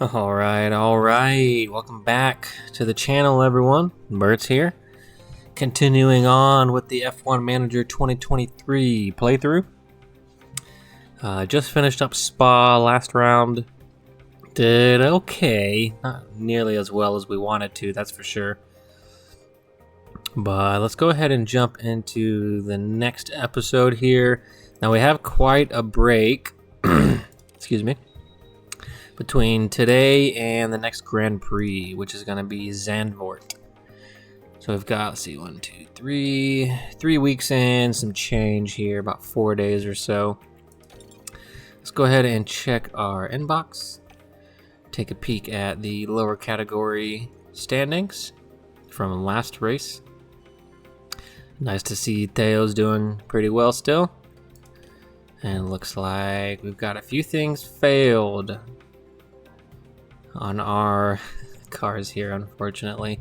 All right. Welcome back to the channel, everyone. Burt's here. Continuing on with the F1 Manager 2023 playthrough. Just finished up Spa last round. Did okay. Not nearly as well as we wanted to, that's for sure. But let's go ahead and jump into the next episode here. Now we have quite a break. Excuse me. Between today and the next Grand Prix, which is going to be Zandvoort. So we've got, let's see, 1, 2, 3 weeks in, some change here, about 4 days or so. Let's go ahead and check our inbox. Take a peek at the lower category standings from last race. Nice to see Theo's doing pretty well still. And looks like we've got a few things failed on our cars here, unfortunately.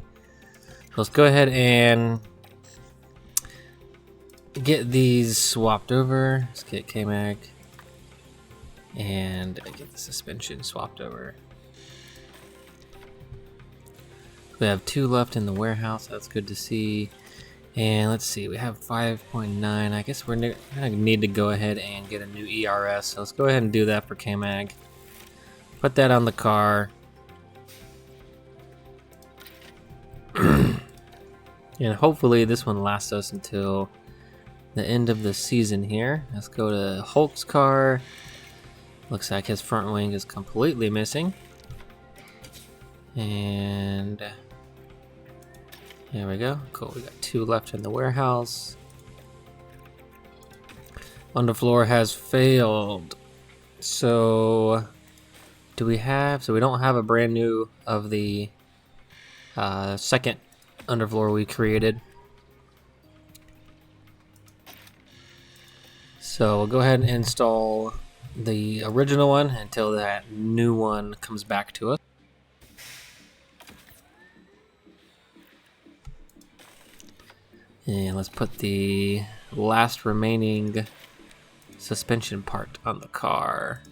Let's go ahead and get these swapped over. Let's get K-Mag and get the suspension swapped over. We have 2 left in the warehouse. That's good to see. And let's see, we have 5.9. I guess we're gonna need to go ahead and get a new ERS. So let's go ahead and do that for K-Mag. Put that on the car. And hopefully this one lasts us until the end of the season here. Let's go to Hulk's car. Looks like his front wing is completely missing. And there we go. Cool, we got 2 left in the warehouse. Underfloor has failed. So do we have, so we don't have a brand new of the second underfloor we created. So we'll go ahead and install the original one until that new one comes back to us. And let's put the last remaining suspension part on the car.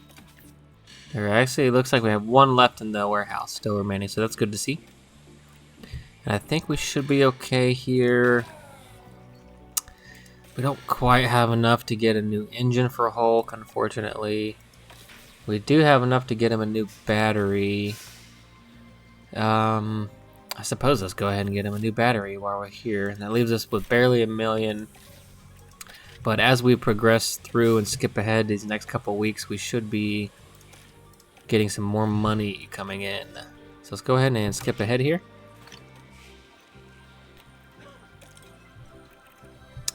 There actually looks like we have 1 left in the warehouse still remaining, so that's good to see. And I think we should be okay here. We don't quite have enough to get a new engine for Hulk, unfortunately. We do have enough to get him a new battery. I suppose let's go ahead and get him a new battery while we're here. And that leaves us with barely 1 million. But as we progress through and skip ahead these next couple weeks, we should be getting some more money coming in. So let's go ahead and skip ahead here.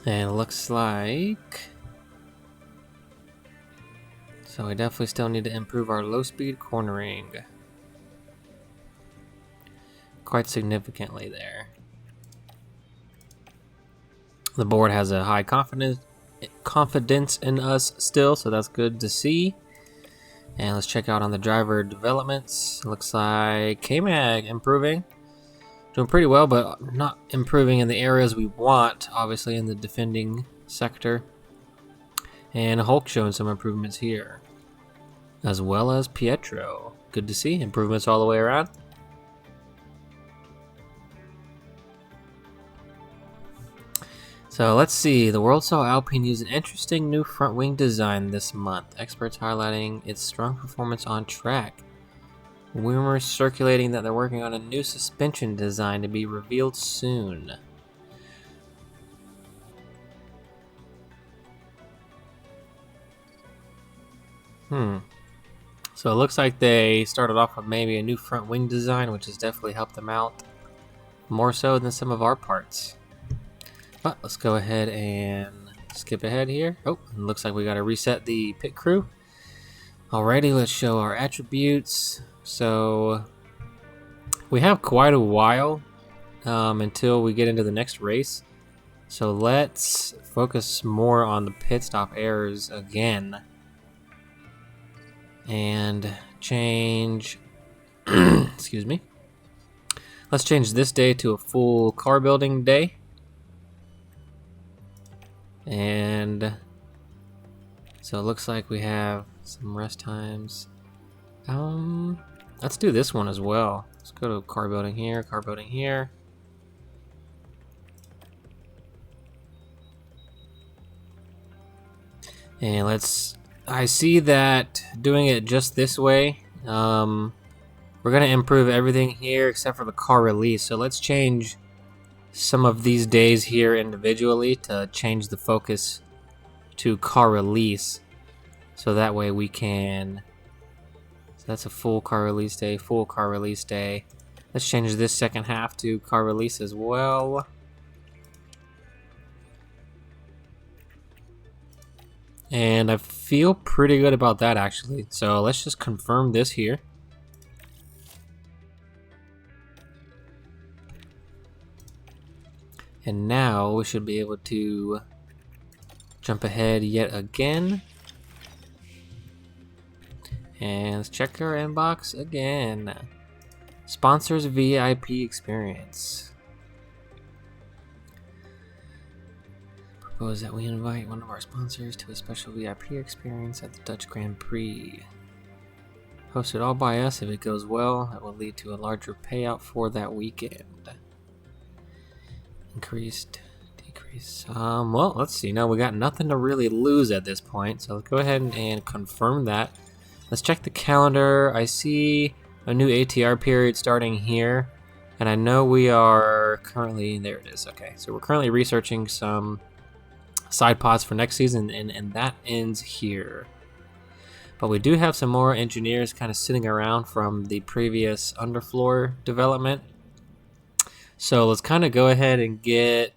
And it looks like, so we definitely still need to improve our low speed cornering quite significantly there. The board has a high confidence in us still, so that's good to see. And let's check out on the driver developments. Looks like K-Mag improving. Doing pretty well, but not improving in the areas we want, obviously in the defending sector. And Hulk showing some improvements here, as well as Pietro. Good to see, improvements all the way around. So let's see, the world saw Alpine use an interesting new front wing design this month. Experts highlighting its strong performance on track. Rumors circulating that they're working on a new suspension design to be revealed soon. So it looks like they started off with maybe a new front wing design, which has definitely helped them out more so than some of our parts. But let's go ahead and skip ahead here. Oh, it looks like we got to reset the pit crew. Alrighty, let's show our attributes. So we have quite a while until we get into the next race. So let's focus more on the pit stop errors again. And change, excuse me. Let's change this day to a full car building day. And so it looks like we have some rest times. Let's do this one as well. Let's go to car building here, car building here. And I see that doing it just this way, we're gonna improve everything here except for the car release. So let's change some of these days here individually to change the focus to car release. So that way we can, so that's a full car release day, full car release day. Let's change this second half to car release as well. And I feel pretty good about that actually. So let's just confirm this here. And now we should be able to jump ahead yet again. And let's check our inbox again. Sponsors VIP experience. Propose that we invite one of our sponsors to a special VIP experience at the Dutch Grand Prix. Hosted all by us. If it goes well, it will lead to a larger payout for that weekend. Increased, decrease. Well, let's see. Now we got nothing to really lose at this point, so let's go ahead and confirm that. Let's check the calendar. I see a new ATR period starting here, and I know we are currently, there it is. Okay, so we're currently researching some side pods for next season, and that ends here. But we do have some more engineers kind of sitting around from the previous underfloor development. So let's kind of go ahead and get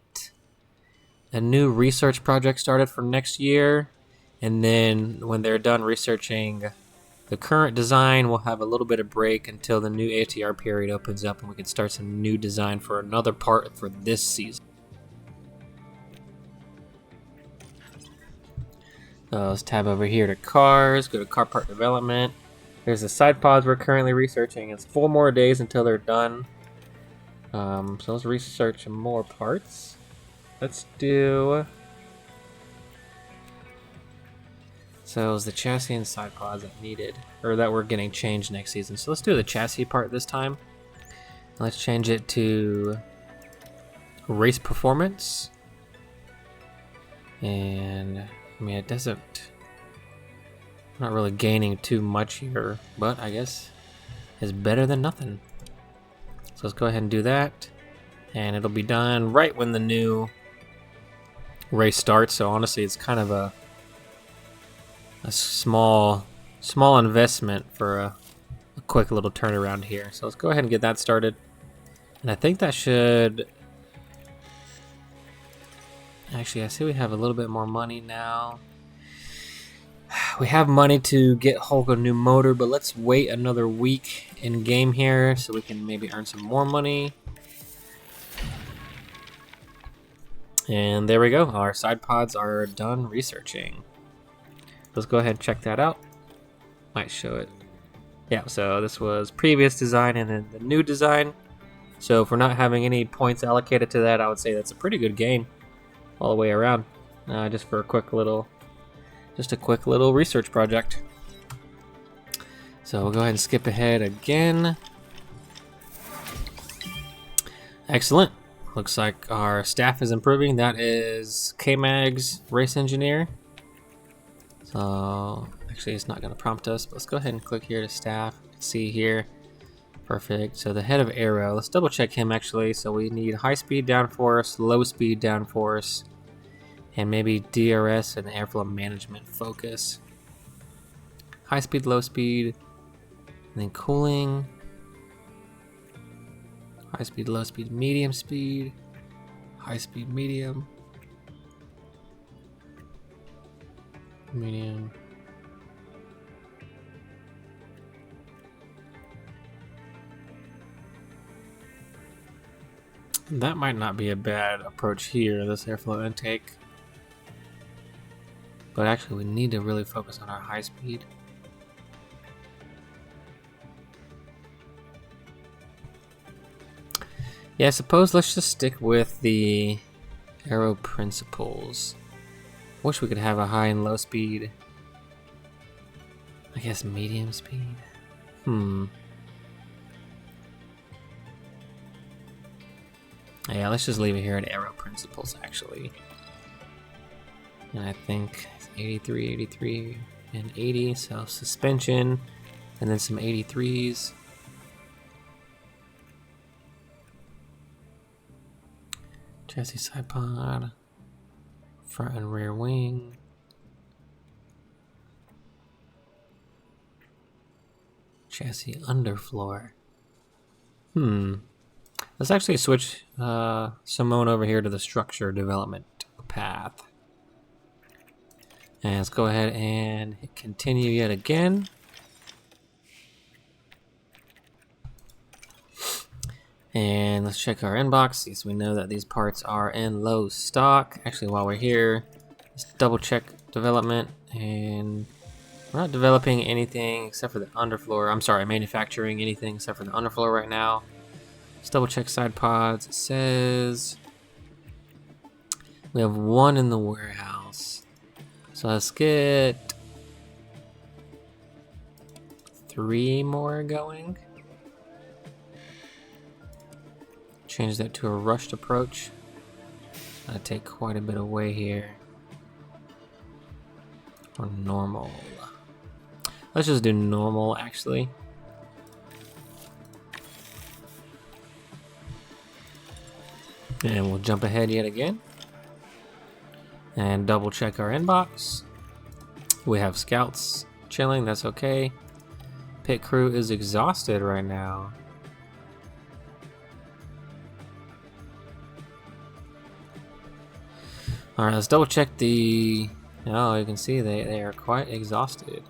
a new research project started for next year. And then when they're done researching the current design, we'll have a little bit of break until the new ATR period opens up and we can start some new design for another part for this season. So let's tab over here to cars, go to car part development. There's the side pods we're currently researching. It's 4 more days until they're done. So let's research more parts. Let's do... So it's the chassis and side pods that needed, or that we're getting changed next season. So let's do the chassis part this time. Let's change it to race performance. And I mean, it doesn't, I'm not really gaining too much here, but I guess it's better than nothing. So let's go ahead and do that, and it'll be done right when the new race starts. So honestly, it's kind of a small investment for a quick little turnaround here. So let's go ahead and get that started, and I think that should actually, I see we have a little bit more money now. We have money to get Hulk a new motor, but let's wait another week in game here so we can maybe earn some more money. And there we go. Our side pods are done researching. Let's go ahead and check that out. Might show it. Yeah, so this was previous design and then the new design. So if we're not having any points allocated to that, I would say that's a pretty good gain all the way around. Just for a quick little research project. So we'll go ahead and skip ahead again. Excellent. Looks like our staff is improving. That is K-Mag's race engineer. So actually it's not going to prompt us, but let's go ahead and click here to staff. See here. Perfect. So the head of aero, let's double check him actually. So we need high speed downforce, low speed downforce, and maybe DRS and airflow management focus. High speed, low speed, and then cooling. High speed, low speed, medium speed, high speed, medium, medium. That might not be a bad approach here, this airflow intake. But actually we need to really focus on our high speed. Yeah, I suppose let's just stick with the aero principles. Wish we could have a high and low speed. I guess medium speed. Yeah, let's just leave it here at aero principles, actually. And I think 83, 83, and 80, so suspension, and then some 83s. Chassis side pod, front and rear wing. Chassis underfloor. Let's actually switch Simone over here to the structure development path. And let's go ahead and hit continue yet again. And let's check our inbox, so we know that these parts are in low stock. Actually, while we're here, let's double check development, and we're not developing anything except for the underfloor. I'm sorry, manufacturing anything except for the underfloor right now. Let's double check side pods. It says we have one in the warehouse. So let's get 3 more going. Change that to a rushed approach. That'll take quite a bit away here. Or normal. Let's just do normal, actually. And we'll jump ahead yet again. And double check our inbox. We have scouts chilling, that's okay. Pit crew is exhausted right now. Alright, let's double check the... Oh, you can see they are quite exhausted.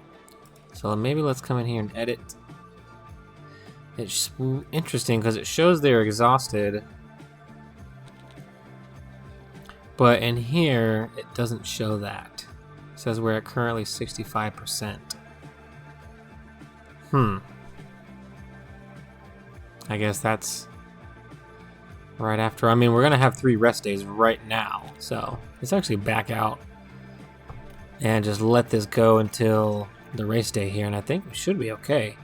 So maybe let's come in here and edit. It's interesting because it shows they're exhausted. But in here, it doesn't show that. It says we're at currently 65%. I guess that's right after. I mean, we're going to have 3 rest days right now. So let's actually back out and just let this go until the race day here. And I think we should be okay.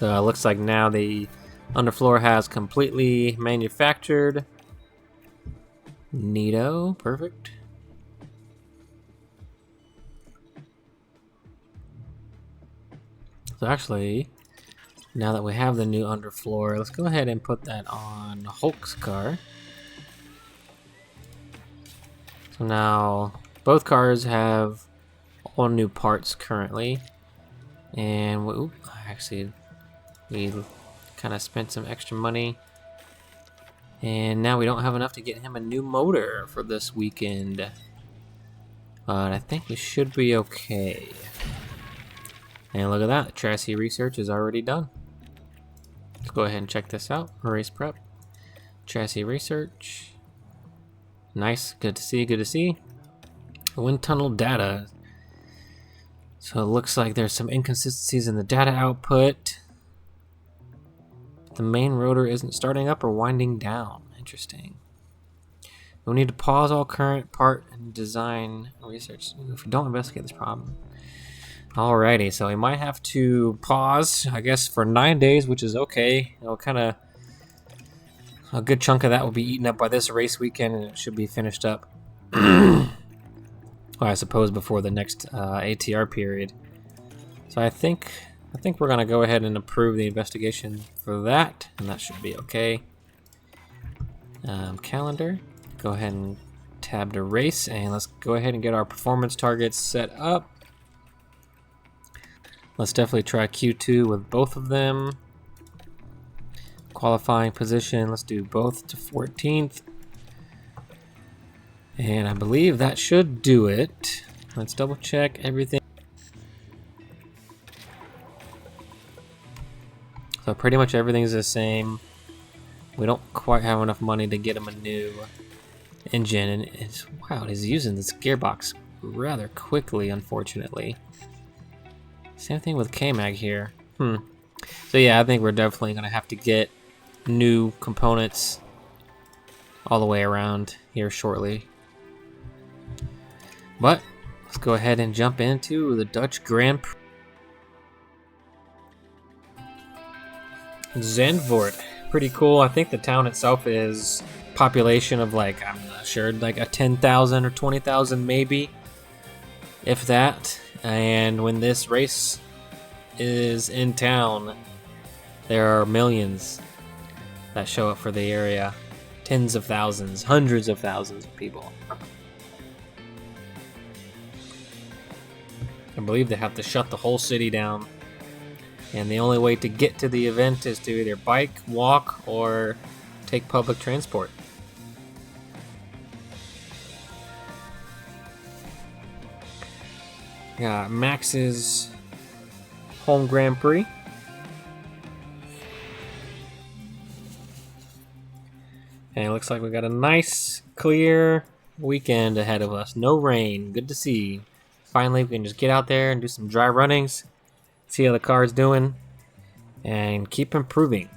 So it looks like now the underfloor has completely manufactured. Neato, perfect. So actually, now that we have the new underfloor, let's go ahead and put that on Hulk's car. So now both cars have all new parts currently, and we kind of spent some extra money, and now we don't have enough to get him a new motor for this weekend, but I think we should be okay. And look at that, the chassis research is already done. Let's go ahead and check this out. Race prep, chassis research, nice, good to see, good to see. Wind tunnel data. So it looks like there's some inconsistencies in the data output. The main rotor isn't starting up or winding down. Interesting. We'll need to pause all current part and design research if we don't investigate this problem. Alrighty, so we might have to pause, I guess, for 9 days, which is okay. It'll kind of... A good chunk of that will be eaten up by this race weekend, and it should be finished up. Well, I suppose before the next ATR period. So I think we're gonna go ahead and approve the investigation for that, and that should be okay. Calendar. Go ahead and tab to race, and let's go ahead and get our performance targets set up. Let's definitely try Q2 with both of them. Qualifying position, let's do both to 14th. And I believe that should do it. Let's double check everything. So pretty much everything's the same. We don't quite have enough money to get him a new engine, and it's wow, he's using this gearbox rather quickly, unfortunately. Same thing with K-Mag here. So yeah, I think we're definitely gonna have to get new components all the way around here shortly. But let's go ahead and jump into the Dutch Grand Prix. Zandvoort. Pretty cool. I think the town itself is population of like, I'm not sure, like a 10,000 or 20,000 maybe, if that. And when this race is in town, there are millions that show up for the area. Tens of thousands, hundreds of thousands of people. I believe they have to shut the whole city down. And the only way to get to the event is to either bike, walk, or take public transport. Got Max's home Grand Prix. And it looks like we got a nice, clear weekend ahead of us. No rain. Good to see. Finally, we can just get out there and do some dry runnings. See how the car's doing. And keep improving.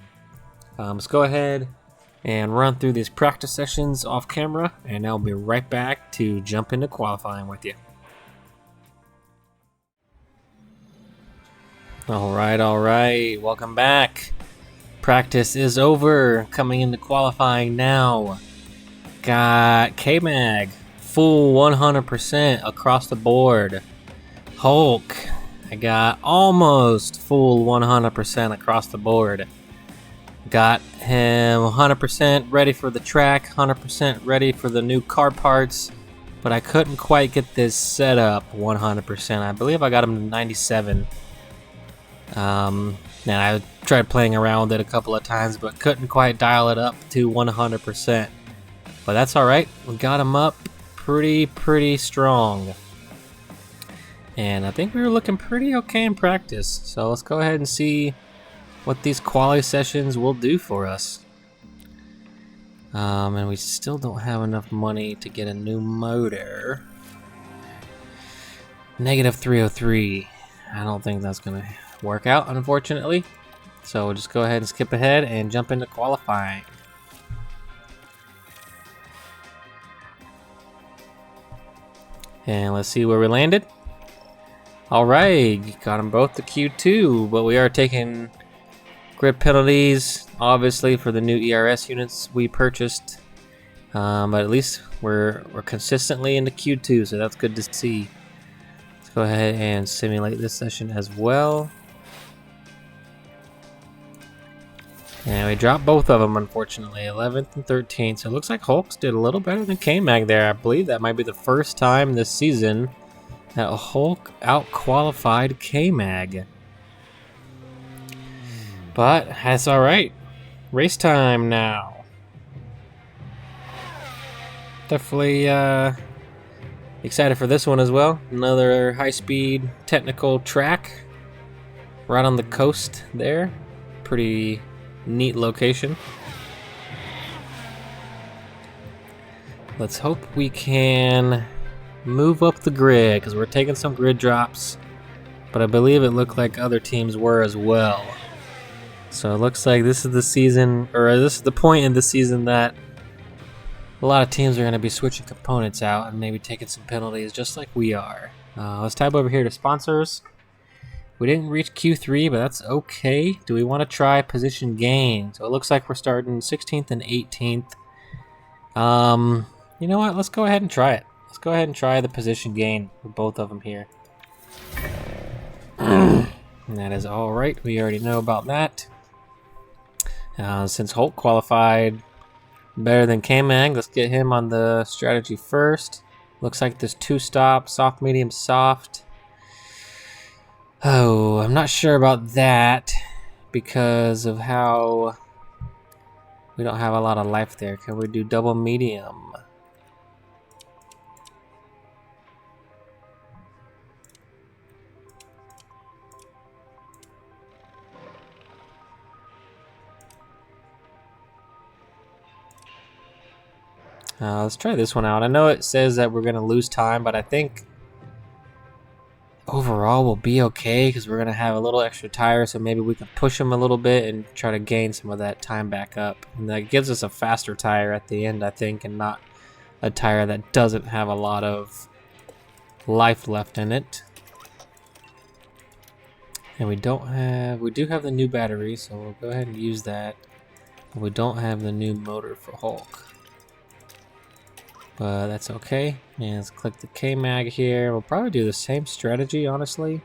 Let's go ahead and run through these practice sessions off camera. And I'll be right back to jump into qualifying with you. All right. Welcome back. Practice is over. Coming into qualifying now. Got K-Mag. Full 100% across the board. Hulk. I got almost full 100% across the board. Got him 100% ready for the track. 100% ready for the new car parts. But I couldn't quite get this set up 100%. I believe I got him to 97. And I tried playing around with it a couple of times, but couldn't quite dial it up to 100%. But that's alright. We got him up pretty strong. And I think we were looking pretty okay in practice. So let's go ahead and see what these quali sessions will do for us. And we still don't have enough money to get a new motor. Negative 303. I don't think that's going to work out, unfortunately. So we'll just go ahead and skip ahead and jump into qualifying. And let's see where we landed. Alright, got them both to Q2, but we are taking grid penalties, obviously, for the new ERS units we purchased. But at least we're consistently into Q2, so that's good to see. Let's go ahead and simulate this session as well. And we dropped both of them, unfortunately, 11th and 13th. So it looks like Hulks did a little better than K-Mag there. I believe that might be the first time this season that Hulk out-qualified K-Mag. But that's alright. Race time now. Definitely excited for this one as well. Another high-speed technical track right on the coast there. Pretty neat location. Let's hope we can move up the grid, because we're taking some grid drops, but I believe it looked like other teams were as well. So it looks like this is the season, or this is the point in the season that a lot of teams are going to be switching components out and maybe taking some penalties just like we are. Let's tab over here to sponsors. We didn't reach Q3, but that's okay. Do we want to try position gain? So it looks like we're starting 16th and 18th. You know what? Let's go ahead and try it. Let's go ahead and try the position gain for both of them here. And that is all right. We already know about that. Since Hulk qualified better than K-Mag, let's get him on the strategy first. Looks like there's 2 stops, soft, medium, soft. Oh, I'm not sure about that because of how we don't have a lot of life there. Can we do double medium? Let's try this one out. I know it says that we're going to lose time, but I think overall we'll be okay because we're going to have a little extra tire, so maybe we can push them a little bit and try to gain some of that time back up. And that gives us a faster tire at the end, I think, and not a tire that doesn't have a lot of life left in it. And we do have the new battery, so we'll go ahead and use that. But we don't have the new motor for Hulk. But that's okay. And let's click the K-Mag here. We'll probably do the same strategy, honestly.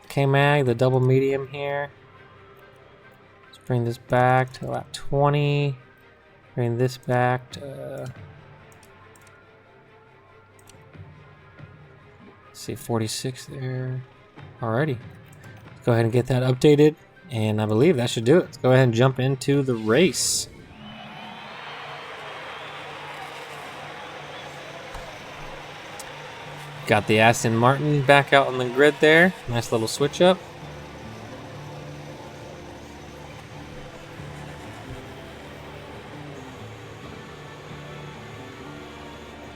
K-Mag, the double medium here. Let's bring this back to lap 20. Bring this back to... let's see, 46 there. Alrighty. Let's go ahead and get that updated. And I believe that should do it. Let's go ahead and jump into the race. Got the Aston Martin back out on the grid there. Nice little switch up.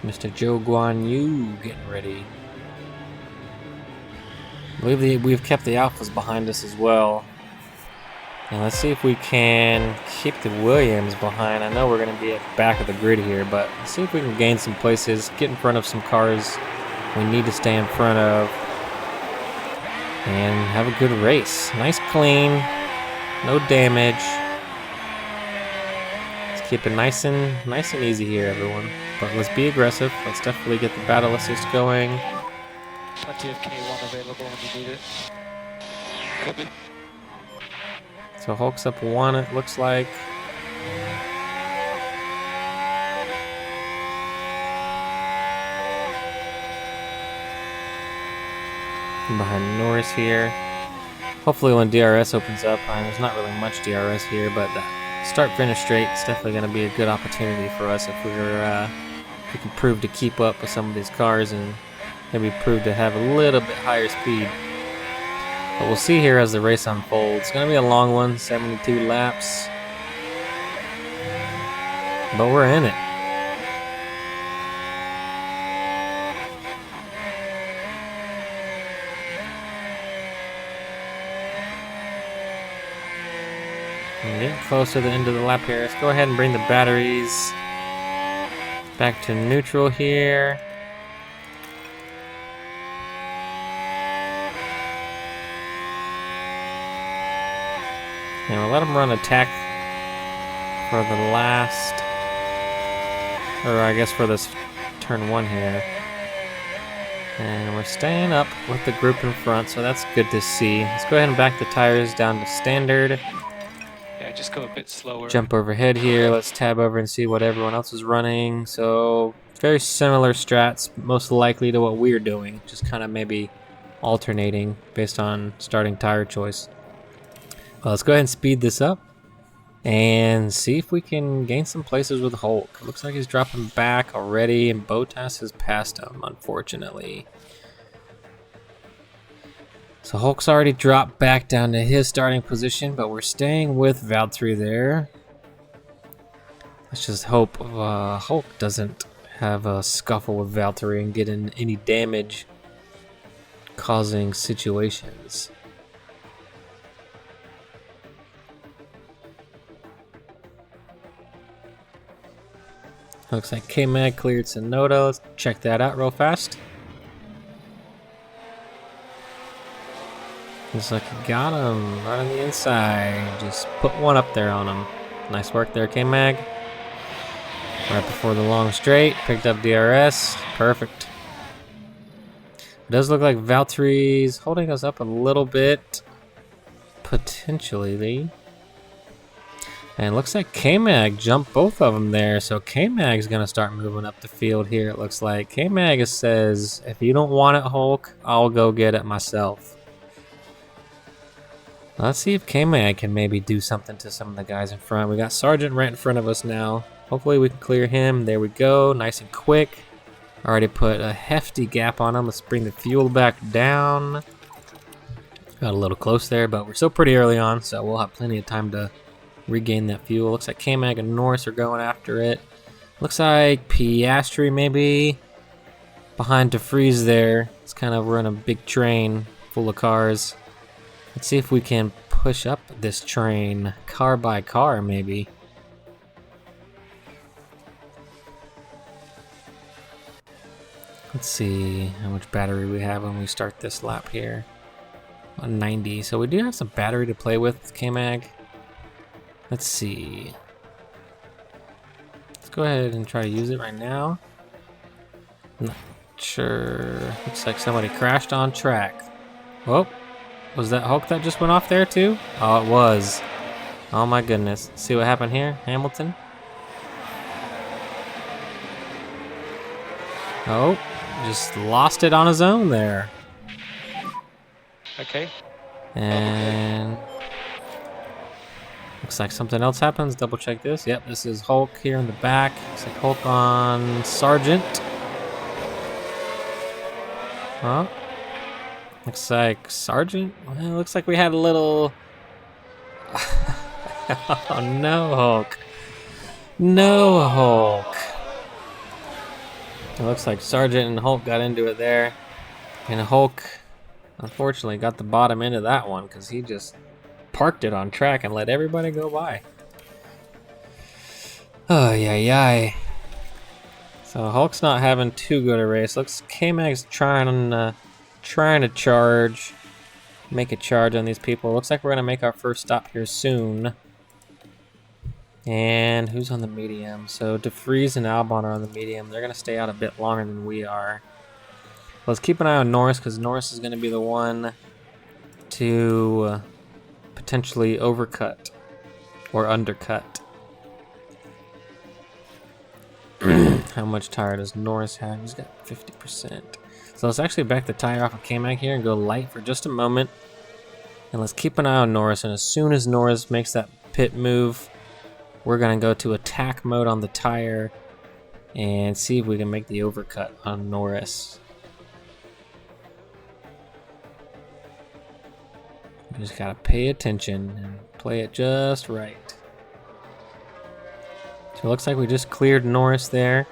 Mr. Joe Guan Yu getting ready. I believe we've kept the Alphas behind us as well. And let's see if we can keep the Williams behind. I know we're going to be at the back of the grid here, but let's see if we can gain some places, get in front of some cars we need to stay in front of, and have a good race. Nice clean, no damage. Let's keep it nice and easy here, everyone. But let's be aggressive. Let's definitely get the battle assist going. Plenty of K1 available when you need it. Copy. So Hulk's up 1, it looks like. Behind Norris here. Hopefully when DRS opens up, there's not really much DRS here, but the start-finish straight is definitely going to be a good opportunity for us if we can prove to keep up with some of these cars and maybe prove to have a little bit higher speed. But we'll see here as the race unfolds. It's going to be a long one, 72 laps. But we're in it. We're getting close to the end of the lap here. Let's go ahead and bring the batteries back to neutral here. And we'll let them run attack for the last, or I guess for this turn 1 here. And we're staying up with the group in front, so that's good to see. Let's go ahead and back the tires down to standard. Yeah, just go a bit slower. Jump overhead here. Let's tab over and see what everyone else is running. So very similar strats, most likely to what we're doing. Just kind of maybe alternating based on starting tire choice. Well, let's go ahead and speed this up and see if we can gain some places with Hulk. Looks like he's dropping back already, and Bottas has passed him, unfortunately. So Hulk's already dropped back down to his starting position, but we're staying with Valtteri there. Let's just hope Hulk doesn't have a scuffle with Valtteri and get in any damage causing situations. Looks like K-Mag cleared Sonoda. Let's check that out real fast. Looks like he got him right on the inside. Just put one up there on him. Nice work there, K-Mag. Right before the long straight. Picked up DRS. Perfect. It does look like Valtteri's holding us up a little bit. Potentially. And it looks like K-Mag jumped both of them there. So K-Mag's going to start moving up the field here, it looks like. K-Mag says, if you don't want it, Hulk, I'll go get it myself. Let's see if K-Mag can maybe do something to some of the guys in front. We got Sargent right in front of us now. Hopefully we can clear him. There we go. Nice and quick. Already put a hefty gap on him. Let's bring the fuel back down. Got a little close there, but we're still pretty early on, so we'll have plenty of time to regain that fuel. Looks like K-Mag and Norris are going after it. Looks like Piastri maybe behind DeFries there. It's kind of run a big train full of cars. Let's see if we can push up this train car by car maybe. Let's see how much battery we have when we start this lap here. 90. So we do have some battery to play with K-Mag. Let's see. Let's go ahead and try to use it right now. Not sure. Looks like somebody crashed on track. Oh, was that Hulk that just went off there too? Oh, it was. Oh my goodness. See what happened here, Hamilton? Oh, just lost it on his own there. Okay. And looks like something else happens. Double check this. Yep, this is Hulk here in the back. Looks like Hulk on Sergeant. Huh? Looks like Sergeant. Well, it looks like we had a little. Oh no, Hulk. No, Hulk. It looks like Sergeant and Hulk got into it there. And Hulk, unfortunately, got the bottom end of that one because he just parked it on track and let everybody go by. Oh, yeah. So Hulk's not having too good a race. Looks K-Mag's trying to charge, make a charge on these people. Looks like we're gonna make our first stop here soon. And who's on the medium? So DeFries and Albon are on the medium. They're gonna stay out a bit longer than we are. Let's keep an eye on Norris because Norris is gonna be the one to potentially overcut or undercut. How much tire does Norris have? He's got 50%. So let's actually back the tire off of K-Mag here and go light for just a moment. And let's keep an eye on Norris. And as soon as Norris makes that pit move, we're going to go to attack mode on the tire and see if we can make the overcut on Norris. We just got to pay attention and play it just right. So it looks like we just cleared Norris there,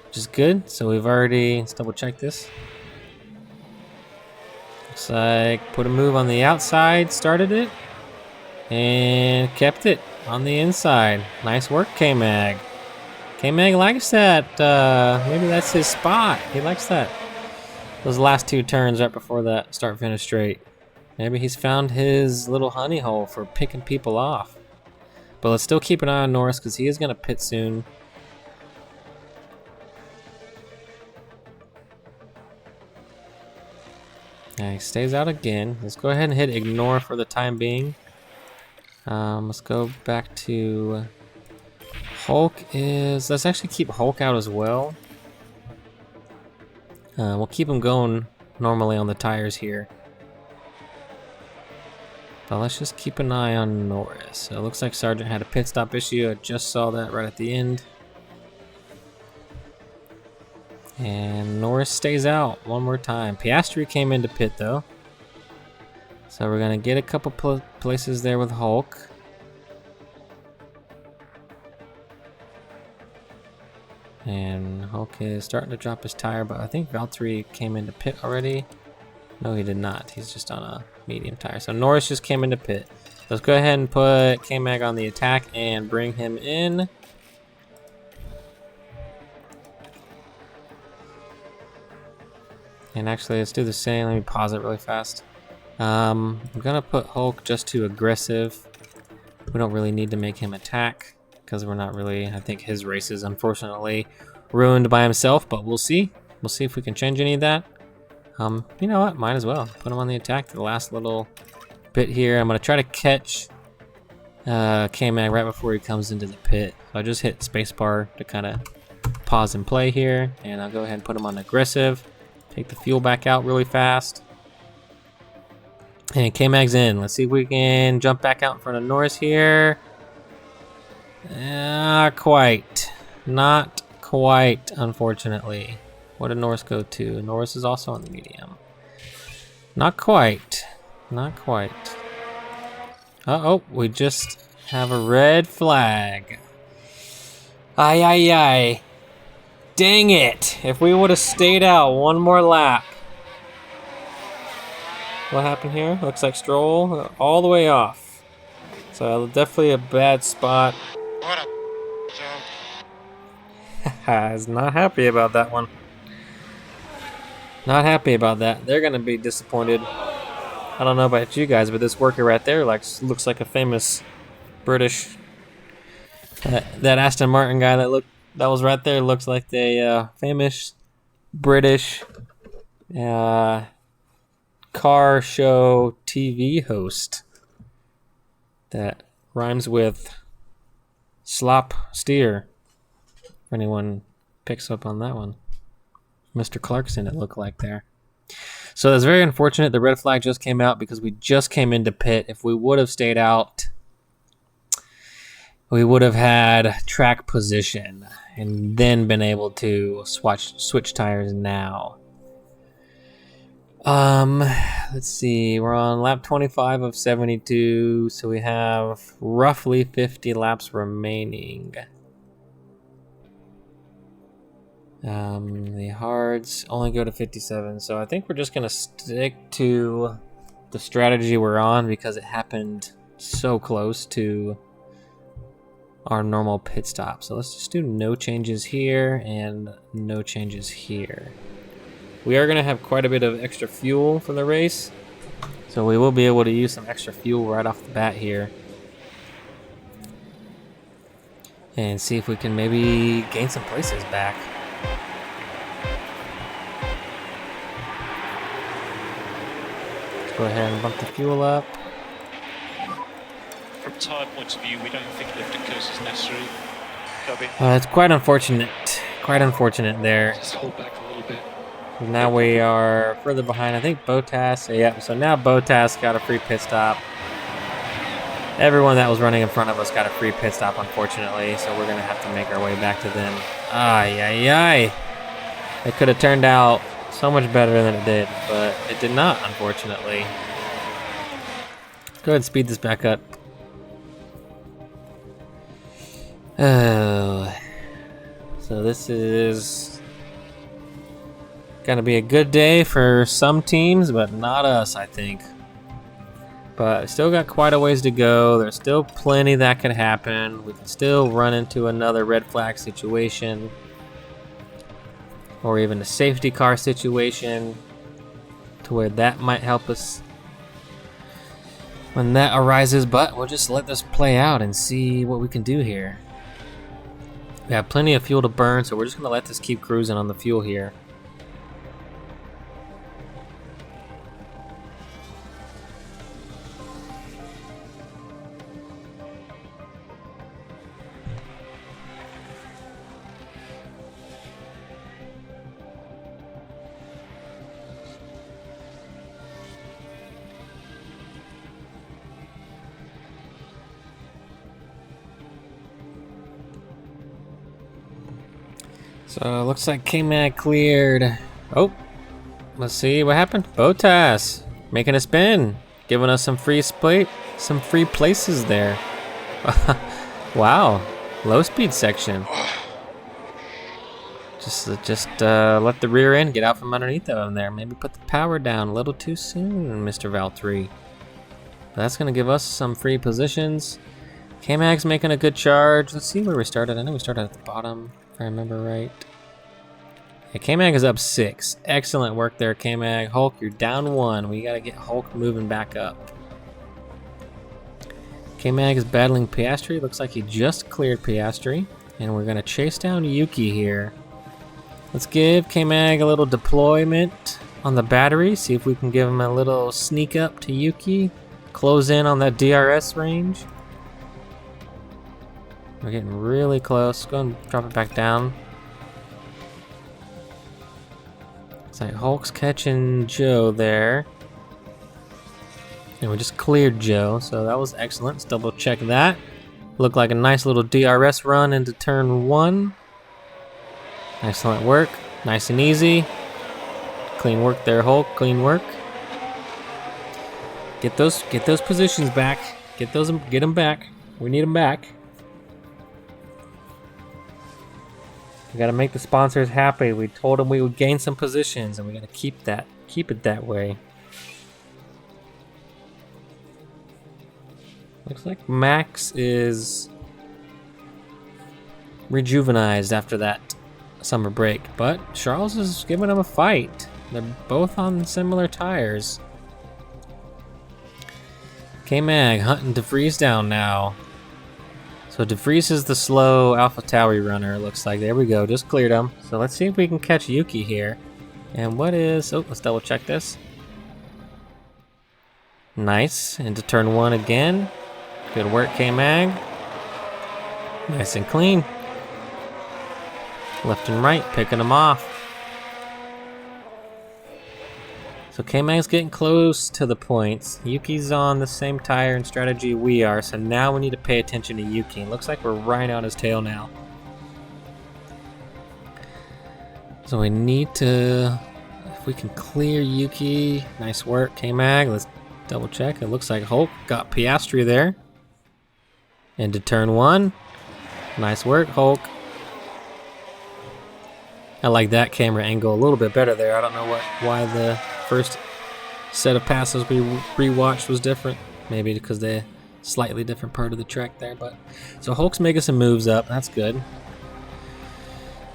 which is good. So we've already, let's double check this. Looks like put a move on the outside, started it, and kept it on the inside. Nice work, K-Mag. K-Mag likes that. Maybe that's his spot. He likes that. Those last two turns right before that start-finish straight. Maybe he's found his little honey hole for picking people off. But let's still keep an eye on Norris because he is going to pit soon. Yeah, he stays out again. Let's go ahead and hit ignore for the time being. Let's go back to Hulk is... Let's actually keep Hulk out as well. We'll keep him going normally on the tires here. But let's just keep an eye on Norris. So it looks like Sargent had a pit stop issue. I just saw that right at the end. And Norris stays out one more time. Piastri came into pit though. So we're going to get a couple places there with Hulk. And Hulk is starting to drop his tire, but I think Valtteri came into pit already. No, he did not. He's just on a medium tire. So Norris just came into pit. Let's go ahead and put K-Mag on the attack and bring him in. And actually, let's do the same. Let me pause it really fast. I'm gonna put Hulk just to aggressive. We don't really need to make him attack because we're not really, I think his race is unfortunately ruined by himself, but we'll see. We'll see if we can change any of that. You know what, might as well. Put him on the attack to the last little bit here. I'm gonna try to catch K-Mag right before he comes into the pit. So I just hit spacebar to kind of pause and play here, and I'll go ahead and put him on aggressive. Take the fuel back out really fast. And K-Mag's in. Let's see if we can jump back out in front of Norris here. Not quite. Not quite, unfortunately. What did Norris go to? Norris is also on the medium. Not quite. Not quite. Uh-oh, we just have a red flag. Ay, ay, ay. Dang it! If we would have stayed out one more lap. What happened here? Looks like Stroll all the way off. So definitely a bad spot. What up? Is not happy about that one. Not happy about that. They're gonna be disappointed. I don't know about you guys, but this worker right there looks like a famous British. That Aston Martin guy that was right there looks like the famous British car show TV host that rhymes with slop steer. If anyone picks up on that one, Mr. Clarkson, it looked like there. So it's very unfortunate the red flag just came out because we just came into pit. If we would have stayed out, we would have had track position and then been able to switch tires now. Let's see. We're on lap 25 of 72, so we have roughly 50 laps remaining. The hards only go to 57, so I think we're just gonna stick to the strategy we're on because it happened so close to our normal pit stop. So let's just do no changes here and no changes here. We are gonna have quite a bit of extra fuel for the race, so we will be able to use some extra fuel right off the bat here and see if we can maybe gain some places back. Go ahead and bump the fuel up. From tire point of view, we don't think lifting curse is necessary. Copy. It's quite unfortunate. Quite unfortunate there. Just hold back a little bit. Now we are further behind. I think Bottas. Yeah, so now Bottas got a free pit stop. Everyone that was running in front of us got a free pit stop, unfortunately. So we're going to have to make our way back to them. Ay, ay, ay. It could have turned out so much better than it did, but it did not, unfortunately. Let's go ahead and speed this back up. Oh, so this is gonna be a good day for some teams, but not us, I think. But still got quite a ways to go. There's still plenty that could happen. We can still run into another red flag situation, or even a safety car situation, to where that might help us when that arises. But we'll just let this play out and see what we can do here. We have plenty of fuel to burn, so we're just gonna let this keep cruising on the fuel here. So looks like K-Mag cleared. Oh, let's see what happened. Bottas making a spin, giving us some free places there. Wow, low speed section. Just let the rear end get out from underneath of him there. Maybe put the power down a little too soon, Mr. Valtteri. That's gonna give us some free positions. K-Mag's making a good charge. Let's see where we started. I know we started at the bottom, if I remember right. Yeah, K-Mag is up 6. Excellent work there, K-Mag. Hulk, you're down 1. We gotta get Hulk moving back up. K-Mag is battling Piastri. Looks like he just cleared Piastri. And we're gonna chase down Yuki here. Let's give K-Mag a little deployment on the battery. See if we can give him a little sneak up to Yuki. Close in on that DRS range. We're getting really close. Go and drop it back down. It's like Hulk's catching Joe there. And we just cleared Joe, so that was excellent. Let's double check that. Looked like a nice little DRS run into turn 1. Excellent work. Nice and easy. Clean work there, Hulk. Clean work. Get those positions back. Get them back. We need them back. We gotta make the sponsors happy. We told them we would gain some positions, and we gotta keep it that way. Looks like Max is rejuvenized after that summer break, but Charles is giving him a fight. They're both on similar tires. K-Mag hunting DeVries down now. So DeVries is the slow Alpha Tauri runner, it looks like. There we go, just cleared him. So let's see if we can catch Yuki here. And what is... Oh, let's double check this. Nice, into turn 1 again. Good work, K-Mag. Nice and clean. Left and right, picking them off. So K-Mag's getting close to the points. Yuki's on the same tire and strategy we are, so now we need to pay attention to Yuki. It looks like we're right on his tail now. So we need to, if we can clear Yuki. Nice work, K-Mag. Let's double check. It looks like Hulk got Piastri there. Into turn 1. Nice work, Hulk. I like that camera angle a little bit better there. I don't know why the first set of passes we rewatched was different. Maybe because they're slightly different part of the track there. But so Hulk's making some moves up. That's good.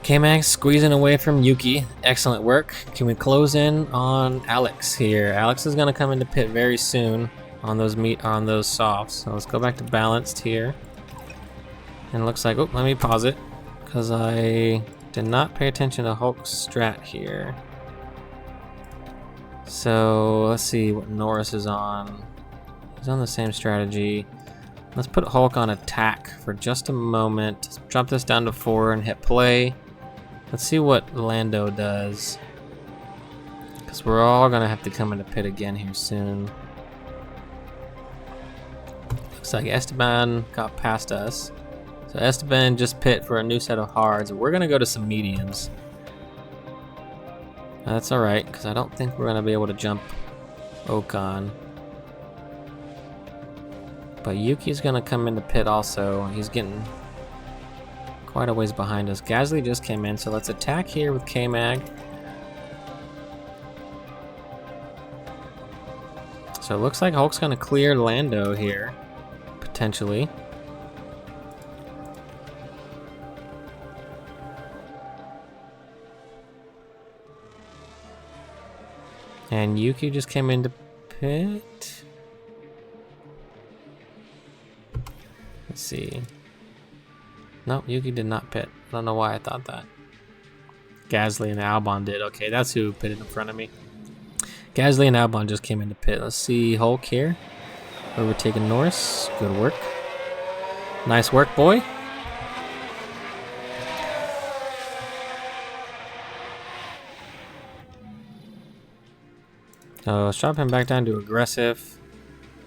K-Mag squeezing away from Yuki. Excellent work. Can we close in on Alex here? Alex is going to come into pit very soon on those softs. So let's go back to balanced here. And it looks like, oh, let me pause it because I did not pay attention to Hulk's strat here. So let's see what Norris is on. He's on the same strategy. Let's put Hulk on attack for just a moment. Let's drop this down to 4 and hit play. Let's see what Lando does. Because we're all going to have to come into pit again here soon. Looks like Esteban got past us. So Esteban just pit for a new set of hards. We're going to go to some mediums. That's alright, because I don't think we're going to be able to jump Ocon. But Yuki's going to come into pit also. He's getting quite a ways behind us. Gasly just came in, so let's attack here with K-Mag. So it looks like Hulk's going to clear Lando here, potentially. And Yuki just came into pit. Let's see. No, Yuki did not pit. I don't know why I thought that. Gasly and Albon did. Okay, that's who pitted in front of me. Gasly and Albon just came into pit. Let's see Hulk here. Overtaking Norris. Good work. Nice work, boy. So let's drop him back down to aggressive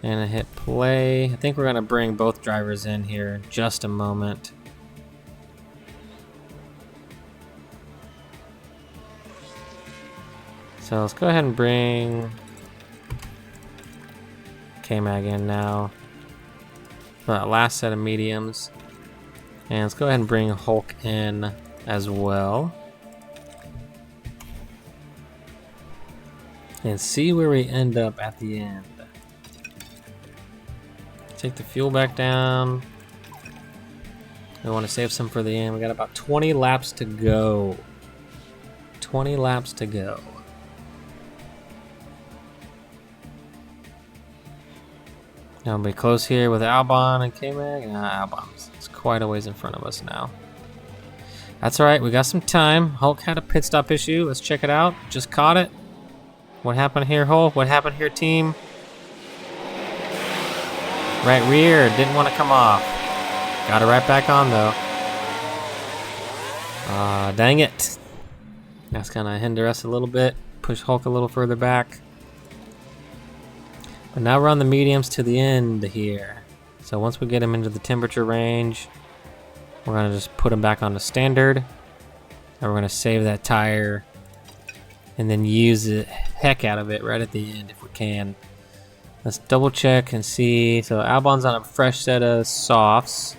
and hit play. I think we're going to bring both drivers in here in just a moment. So let's go ahead and bring K-Mag in now for that last set of mediums. And let's go ahead and bring Hulk in as well. And see where we end up at the end. Take the fuel back down. We want to save some for the end. We got about 20 laps to go. 20 laps to go. Now we'll be close here with Albon and K-Mag. Albon's quite a ways in front of us now. That's alright, we got some time. Hulk had a pit stop issue. Let's check it out. Just caught it. What happened here, Hulk? What happened here, team? Right rear, didn't want to come off. Got it right back on, though. Dang it. That's going to hinder us a little bit. Push Hulk a little further back. But now we're on the mediums to the end here. So once we get him into the temperature range, we're going to just put him back on the standard. And we're going to save that tire and then use the heck out of it right at the end if we can. Let's double check and see. So Albon's on a fresh set of softs.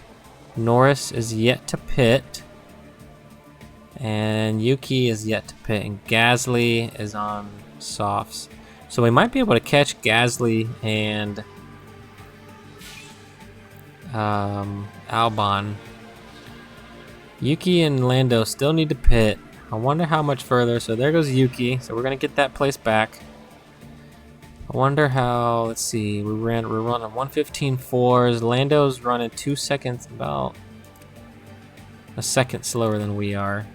Norris is yet to pit. And Yuki is yet to pit. And Gasly is on softs. So we might be able to catch Gasly and Albon. Yuki and Lando still need to pit. I wonder how much further. So there goes Yuki. So we're going to get that place back. I wonder how, let's see, we're running 1:15.4s. Lando's running 2 seconds, about a second slower than we are.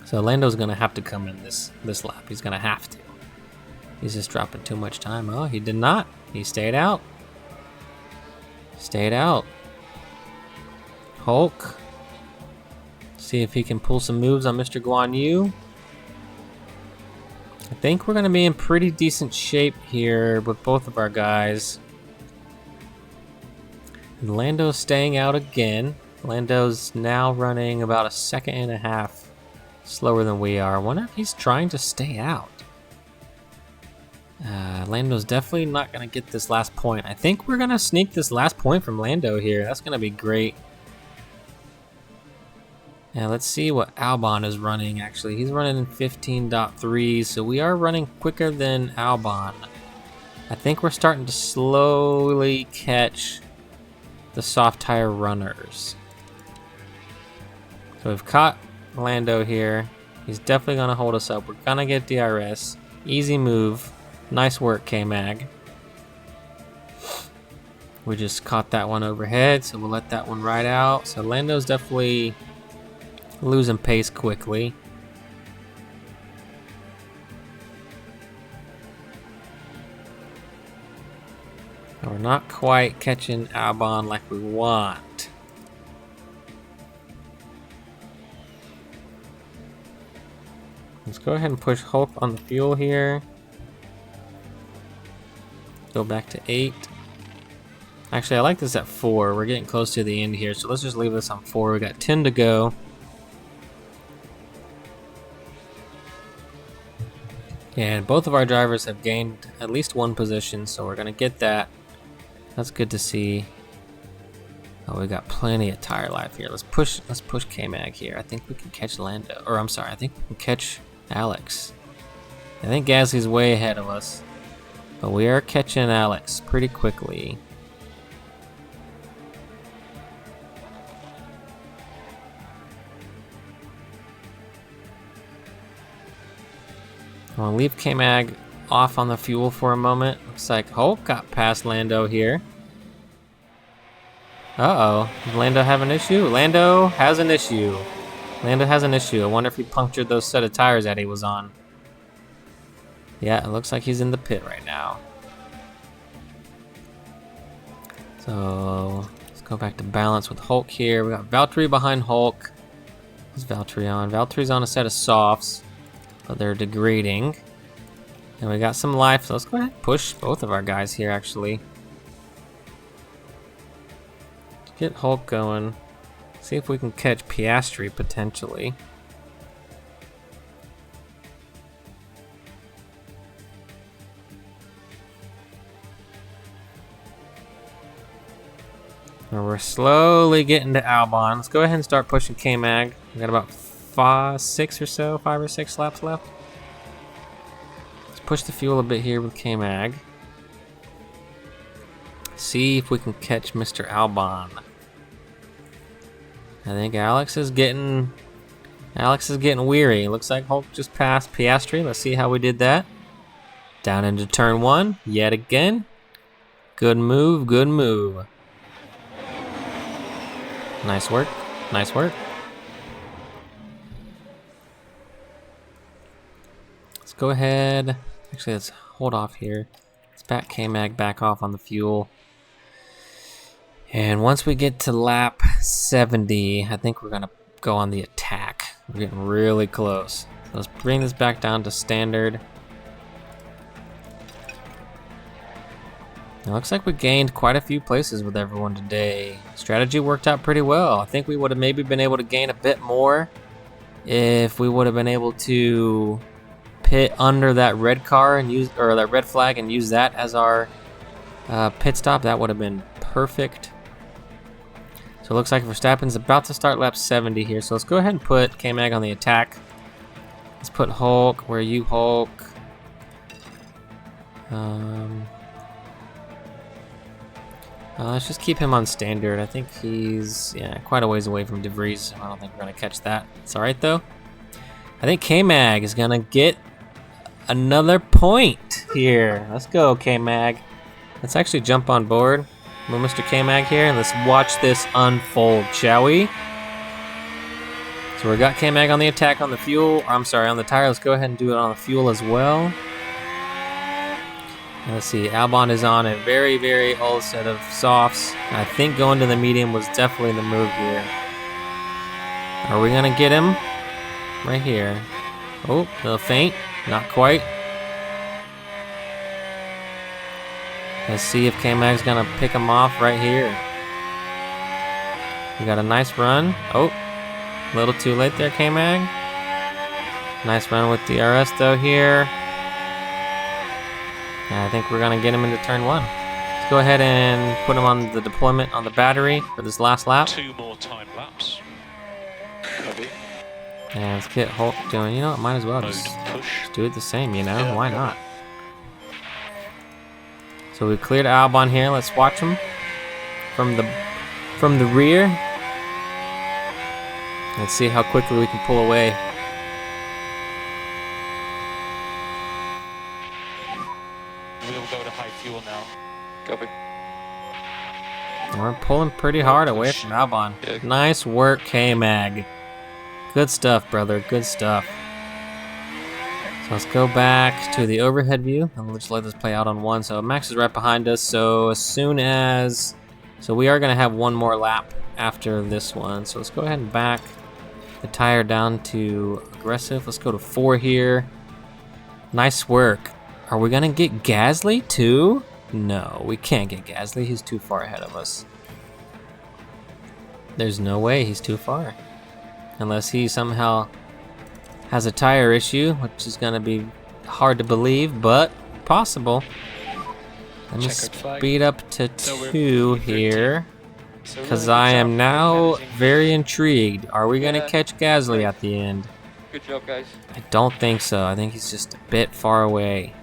So Lando's gonna have to come in this lap. He's gonna have to. He's just dropping too much time. Oh, he did not. He stayed out. Stayed out. Hulk. See if he can pull some moves on Mr. Guan Yu. I think we're gonna be in pretty decent shape here with both of our guys. And Lando's staying out again. Lando's now running about a second and a half slower than we are. I wonder if he's trying to stay out. Lando's definitely not gonna get this last point. I think we're gonna sneak this last point from Lando here. That's gonna be great. Now let's see what Albon is running actually. He's running in 15.3, so we are running quicker than Albon. I think we're starting to slowly catch the soft tire runners. So we've caught Lando here. He's definitely gonna hold us up. We're gonna get DRS. Easy move. Nice work, K-Mag. We just caught that one overhead, so we'll let that one ride out. So Lando's definitely losing pace quickly. And we're not quite catching Albon like we want. Let's go ahead and push Hulk on the fuel here. Go back to 8. Actually, I like this at 4. We're getting close to the end here, so let's just leave this on 4. We got 10 to go. And both of our drivers have gained at least 1 position, so we're gonna get that. That's good to see. Oh, we got plenty of tire life here. Let's push K-Mag here. I think we can catch Lando, or I'm sorry, I think we can catch Alex. I think Gasly's way ahead of us, but we are catching Alex pretty quickly. I'm gonna leave K-Mag off on the fuel for a moment. Looks like Hulk got past Lando here. Uh-oh, does Lando have an issue? Lando has an issue. Lando has an issue. I wonder if he punctured those set of tires that he was on. Yeah, it looks like he's in the pit right now. So let's go back to balance with Hulk here. We got Valtteri behind Hulk. What's Valtteri on? Valtteri's on a set of softs, but they're degrading. And we got some life, so let's go ahead and push both of our guys here actually. Get Hulk going. See if we can catch Piastri potentially. And we're slowly getting to Albon. Let's go ahead and start pushing K-Mag. We got about 5 or 6 laps left. Let's push the fuel a bit here with K-Mag. See if we can catch Mr. Albon. I think Alex is getting weary. Looks like Hulk just passed Piastri. Let's see how we did that. Down into turn 1 yet again. Good move, good move. Nice work, nice work. Let's go ahead. Actually, let's hold off here. Let's back K-Mag back off on the fuel. And once we get to lap 70, I think we're gonna go on the attack. We're getting really close. So let's bring this back down to standard. It looks like we gained quite a few places with everyone today. Strategy worked out pretty well. I think we would have maybe been able to gain a bit more if we would have been able to pit under that red car and use, or that red flag, and use that as our pit stop. That would have been perfect. So it looks like Verstappen's about to start lap 70 here. So let's go ahead and put K-Mag on the attack. Let's put Hulk. Where are you, Hulk? Let's just keep him on standard. I think he's quite a ways away from De Vries. I don't think we're gonna catch that. It's all right though. I think K-Mag is gonna get another point here. Let's go, K-Mag. Let's actually jump on board with Mr. K-Mag here, and let's watch this unfold, shall we? So we got K-Mag on the attack on the fuel. I'm sorry, on the tire. Let's go ahead and do it on the fuel as well. And let's see, Albon is on a very, very old set of softs. I think going to the medium was definitely the move here. Are we gonna get him? Right here. Oh, a little faint. Not quite. Let's see if K-Mag's gonna pick him off right here. We got a nice run. Oh, a little too late there, K-Mag. Nice run with DRS though here. And I think we're gonna get him into turn 1. Let's go ahead and put him on the deployment on the battery for this last lap. 2 more time laps. Copy. And let's get Hulk doing, you know what, might as well just do it the same, you know, why not? So we cleared Albon here, let's watch him from the rear. Let's see how quickly we can pull away. We'll go to high fuel now. Copy. We're pulling pretty hard away from Albon. Yeah. Nice work, K-Mag. Good stuff, brother, good stuff. So let's go back to the overhead view, and we'll just let this play out on 1. So Max is right behind us, so as soon as... So we are going to have 1 more lap after this one. So let's go ahead and back the tire down to aggressive. Let's go to 4 here. Nice work. Are we gonna get Gasly too? No, we can't get Gasly. He's too far ahead of us. There's no way he's too far. Unless he somehow has a tire issue, which is gonna be hard to believe, but possible. Let me speed up to 2 here. Because I am now very intrigued. Are we going to catch Gasly at the end? Good job, guys. I don't think so. I think he's just a bit far away.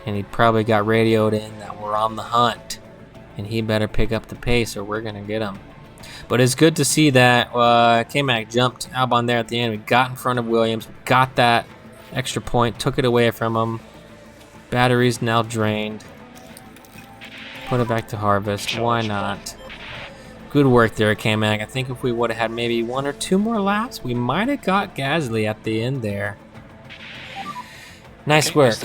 And he probably got radioed in that we're on the hunt. And he better pick up the pace or we're going to get him. But it's good to see that K-Mag jumped Albon there at the end. We got in front of Williams. We got that extra point. Took it away from him. Battery's now drained. Put it back to harvest. Why not? Good work there, K-Mag. I think if we would have had maybe 1 or 2 more laps, we might have got Gasly at the end there. Nice work.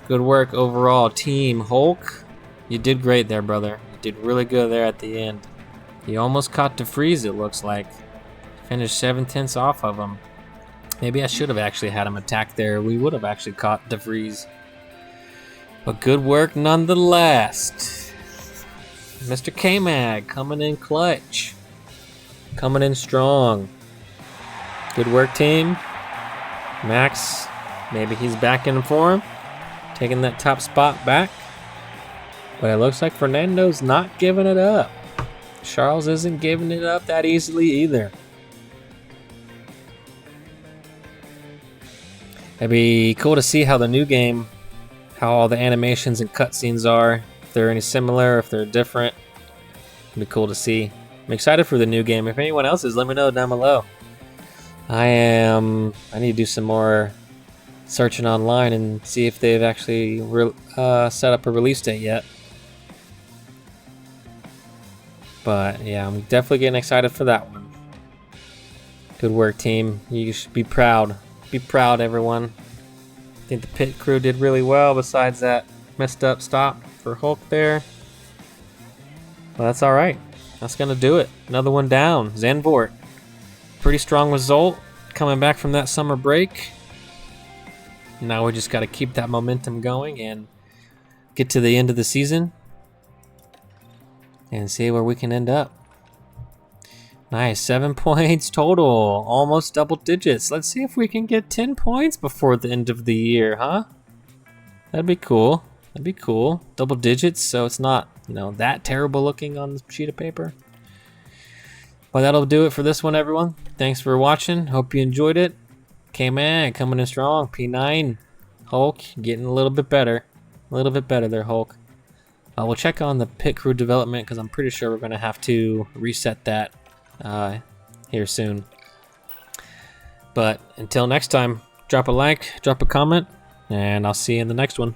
Good work overall, Team Hulk. You did great there, brother. You did really good there at the end. You almost caught DeFries, it looks like. Finished 7/10 off of him. Maybe I should have actually had him attack there. We would have actually caught DeFries. But good work nonetheless. Mr. K-Mag coming in clutch. Coming in strong. Good work, team. Max, maybe he's back in form. Taking that top spot back. But it looks like Fernando's not giving it up. Charles isn't giving it up that easily either. It'd be cool to see how the new game, how all the animations and cutscenes are. If they're any similar, if they're different. It'd be cool to see. I'm excited for the new game. If anyone else is, let me know down below. I need to do some more searching online and see if they've actually set up a release date yet. But yeah, I'm definitely getting excited for that one. Good work, team. You should be proud. Be proud, everyone. I think the pit crew did really well besides that messed up stop for Hulk there. Well, that's alright. That's going to do it. Another one down. Zandvoort. Pretty strong result coming back from that summer break. Now we just got to keep that momentum going and get to the end of the season and see where we can end up. Nice, 7 points total, almost double digits. Let's see if we can get 10 points before the end of the year, huh? That'd be cool. That'd be cool. Double digits, so it's not, that terrible looking on the sheet of paper. Well, that'll do it for this one, everyone. Thanks for watching. Hope you enjoyed it. K-Man coming in strong. P9. Hulk getting a little bit better. A little bit better there, Hulk. We'll check on the pit crew development because I'm pretty sure we're going to have to reset that here soon. But until next time, drop a like, drop a comment, and I'll see you in the next one.